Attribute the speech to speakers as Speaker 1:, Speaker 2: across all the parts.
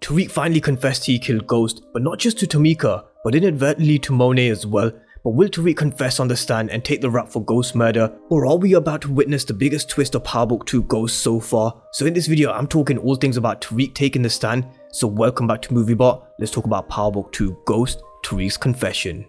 Speaker 1: Tariq finally confessed he killed Ghost, but not just to Tameika, but inadvertently to Monet as well. But will Tariq confess on the stand and take the rap for Ghost murder, or are we about to witness the biggest twist of Power Book 2 Ghost so far? So in this video, I'm talking all things about Tariq taking the stand, so welcome back to MovieBot. Let's talk about Power Book 2 Ghost, Tariq's confession.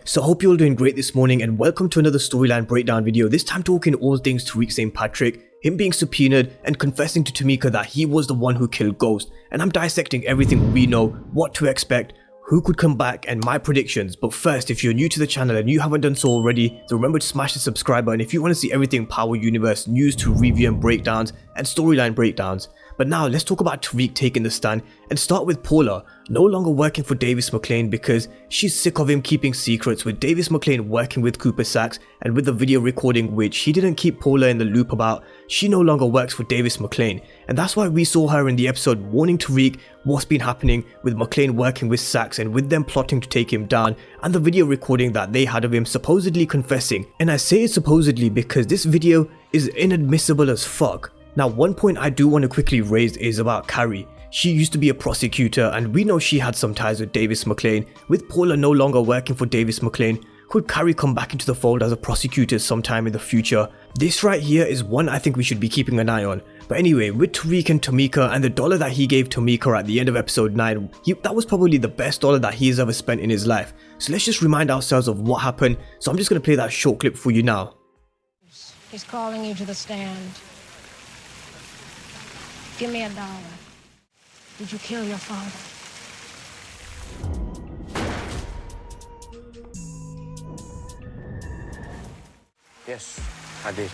Speaker 1: So I hope you're all doing great this morning and welcome to another storyline breakdown video, this time talking all things Tariq St. Patrick, him being subpoenaed and confessing to Tameika that he was the one who killed Ghost, and I'm dissecting everything we know, what to expect, who could come back and my predictions. But first, if you're new to the channel and you haven't done so already, then remember to smash the subscribe button if you want to see everything Power Universe news to review and breakdowns and storyline breakdowns. But now let's talk about Tariq taking the stand and start with Paula no longer working for Davis McLean because she's sick of him keeping secrets, with Davis McLean working with Cooper Saxe and with the video recording which he didn't keep Paula in the loop about. She no longer works for Davis McLean, and that's why we saw her in the episode warning Tariq what's been happening with McLean working with Saxe and with them plotting to take him down, and the video recording that they had of him supposedly confessing. And I say it's supposedly because this video is inadmissible as fuck. Now, one point I do want to quickly raise is about Carrie. She used to be a prosecutor and we know she had some ties with Davis McLean. With Paula no longer working for Davis McLean, could Carrie come back into the fold as a prosecutor sometime in the future? This right here is one I think we should be keeping an eye on. But anyway, with Tariq and Tameika and the dollar that he gave Tameika at the end of episode 9, that was probably the best dollar that he has ever spent in his life. So let's just remind ourselves of what happened. So I'm just going to play that short clip for you now.
Speaker 2: He's calling you to the stand. Give me $1. Did you kill your father?
Speaker 3: Yes, I did.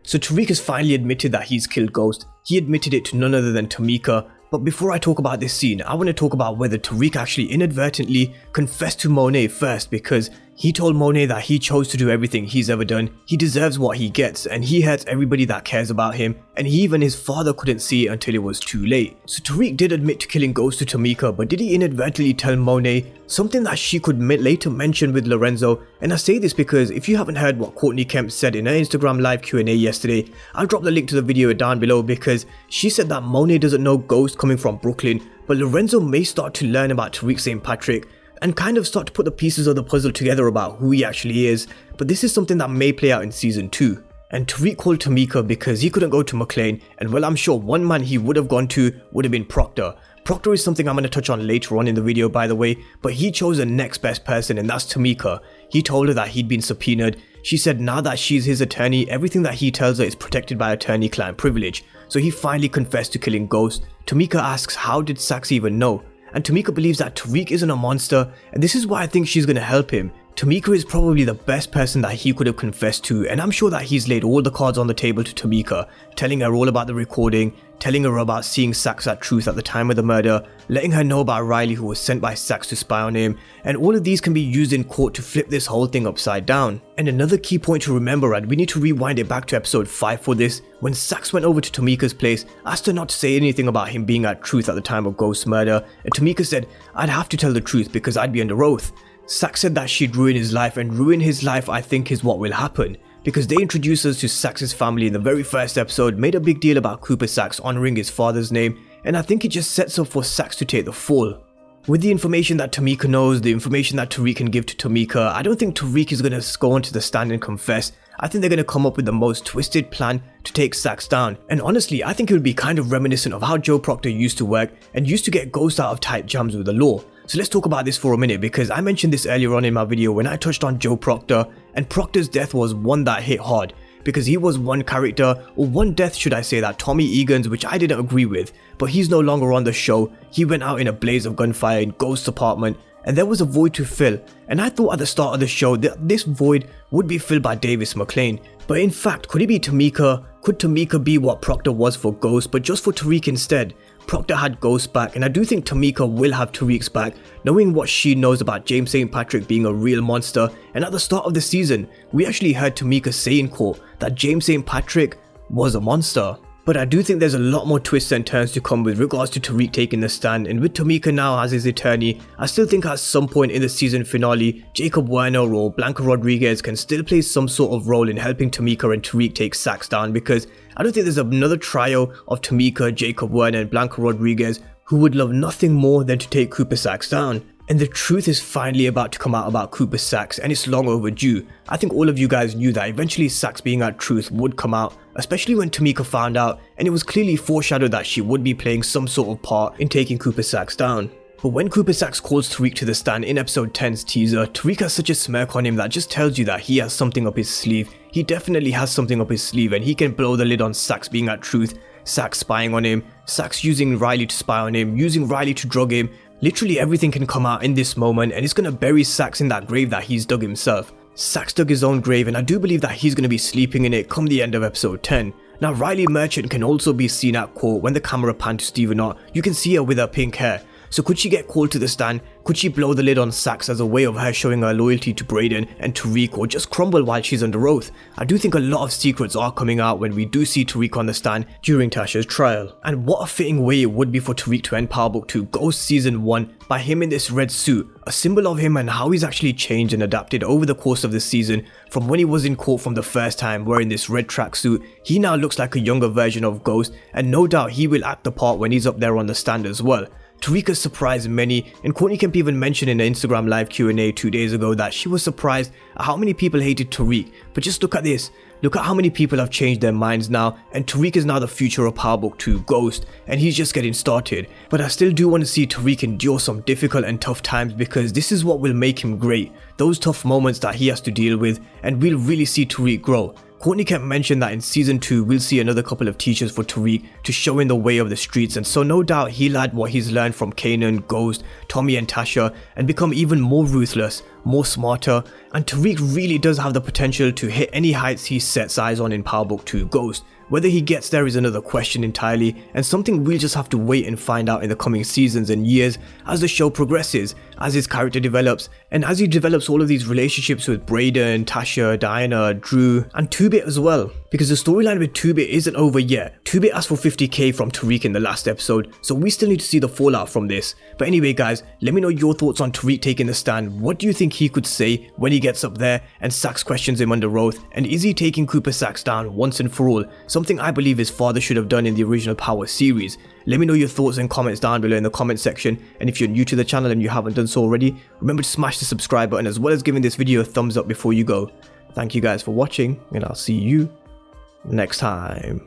Speaker 1: So Tariq has finally admitted that he's killed Ghost. He admitted it to none other than Tameika. But before I talk about this scene, I want to talk about whether Tariq actually inadvertently confessed to Monet first, because he told Monet that he chose to do everything he's ever done. He deserves what he gets and he hurts everybody that cares about him, and even his father couldn't see it until it was too late. So Tariq did admit to killing Ghost to Tameika, but did he inadvertently tell Monet something that she could later mention with Lorenzo? And I say this because if you haven't heard what Courtney Kemp said in her Instagram live Q&A yesterday, I'll drop the link to the video down below, because she said that Monet doesn't know Ghost coming from Brooklyn, but Lorenzo may start to learn about Tariq St. Patrick and kind of start to put the pieces of the puzzle together about who he actually is. But this is something that may play out in season 2. And Tariq called Tameika because he couldn't go to McLean, and well, I'm sure one man he would have gone to would have been Proctor. Proctor is something I'm going to touch on later on in the video, by the way, but he chose the next best person, and that's Tameika. He told her that he'd been subpoenaed. She said now that she's his attorney, everything that he tells her is protected by attorney-client privilege. So he finally confessed to killing Ghost. Tameika asks how did Saxe even know? And Tameika believes that Tariq isn't a monster, and this is why I think she's going to help him. Tameika is probably the best person that he could have confessed to, and I'm sure that he's laid all the cards on the table to Tameika, telling her all about the recording, telling her about seeing Saxe at Truth at the time of the murder, letting her know about Riley who was sent by Saxe to spy on him, and all of these can be used in court to flip this whole thing upside down. And another key point to remember, and we need to rewind it back to episode 5 for this, when Saxe went over to Tameika's place, asked her not to say anything about him being at Truth at the time of Ghost's murder, and Tameika said, "I'd have to tell the truth because I'd be under oath." Saxe said that she'd ruin his life, and ruin his life I think is what will happen, because they introduced us to Saxe's family in the very first episode, made a big deal about Cooper Saxe honoring his father's name, and I think it just sets up for Saxe to take the fall. With the information that Tameika knows, the information that Tariq can give to Tameika, I don't think Tariq is going to go onto the stand and confess. I think they're going to come up with the most twisted plan to take Saxe down, and honestly I think it would be kind of reminiscent of how Joe Proctor used to work and used to get Ghost out of tight jams with the law. So let's talk about this for a minute, because I mentioned this earlier on in my video when I touched on Joe Proctor, and Proctor's death was one that hit hard, because he was one character, or one death should I say, that Tommy Egan's, which I didn't agree with, but he's no longer on the show. He went out in a blaze of gunfire in Ghost's apartment, and there was a void to fill, and I thought at the start of the show that this void would be filled by Davis McLean. But in fact, could it be Tameika? Could Tameika be what Proctor was for Ghost, but just for Tariq instead? Proctor had Ghost back, and I do think Tameika will have Tariq's back, knowing what she knows about James St. Patrick being a real monster. And at the start of the season, we actually heard Tameika say in court that James St. Patrick was a monster. But I do think there's a lot more twists and turns to come with regards to Tariq taking the stand, and with Tameika now as his attorney, I still think at some point in the season finale, Jacob Werner or Blanca Rodriguez can still play some sort of role in helping Tameika and Tariq take Saxe down, because I don't think there's another trio of Tameika, Jacob Werner and Blanca Rodriguez who would love nothing more than to take Cooper Saxe down. And the truth is finally about to come out about Cooper Saxe, and it's long overdue. I think all of you guys knew that eventually Saxe being at truth would come out, especially when Tameika found out, and it was clearly foreshadowed that she would be playing some sort of part in taking Cooper Saxe down. But when Cooper Saxe calls Tariq to the stand in episode 10's teaser, Tariq has such a smirk on him that just tells you that he has something up his sleeve. He definitely has something up his sleeve, and he can blow the lid on Saxe being at truth, Saxe spying on him, Saxe using Riley to spy on him, using Riley to drug him. Literally everything can come out in this moment, and it's gonna bury Saxe in that grave that he's dug himself. Saxe dug his own grave, and I do believe that he's gonna be sleeping in it come the end of episode 10. Now Riley Merchant can also be seen at court. When the camera panned to Stephen Ott, you can see her with her pink hair. So could she get called to the stand? Could she blow the lid on Saxe as a way of her showing her loyalty to Brayden and Tariq, or just crumble while she's under oath? I do think a lot of secrets are coming out when we do see Tariq on the stand during Tasha's trial. And what a fitting way it would be for Tariq to end Power Book 2 Ghost Season 1 by him in this red suit, a symbol of him and how he's actually changed and adapted over the course of the season. From when he was in court from the first time wearing this red tracksuit, he now looks like a younger version of Ghost, and no doubt he will act the part when he's up there on the stand as well. Tariq has surprised many, and Courtney Kemp even mentioned in an Instagram live Q&A 2 days ago that she was surprised at how many people hated Tariq. But just look at this. Look at how many people have changed their minds now, and Tariq is now the future of Power Book 2 Ghost, and he's just getting started. But I still do want to see Tariq endure some difficult and tough times, because this is what will make him great. Those tough moments that he has to deal with, and we'll really see Tariq grow. Courtney Kemp mentioned that in season 2 we'll see another couple of teachers for Tariq to show him the way of the streets, and so no doubt he'll add what he's learned from Kanan, Ghost, Tommy and Tasha and become even more ruthless, more smarter, and Tariq really does have the potential to hit any heights he sets eyes on in Power Book 2 Ghost. Whether he gets there is another question entirely, and something we'll just have to wait and find out in the coming seasons and years as the show progresses, as his character develops, and as he develops all of these relationships with Brayden, Tasha, Diana, Drew, and 2-Bit as well. Because the storyline with 2-Bit isn't over yet. 2-Bit asked for 50k from Tariq in the last episode, so we still need to see the fallout from this. But anyway guys, let me know your thoughts on Tariq taking the stand. What do you think he could say when he gets up there and Saxe questions him under oath? And is he taking Cooper Saxe down once and for all? Something I believe his father should have done in the original Power series. Let me know your thoughts and comments down below in the comment section, and if you're new to the channel and you haven't done so already, remember to smash the subscribe button as well as giving this video a thumbs up before you go. Thank you guys for watching, and I'll see you next time.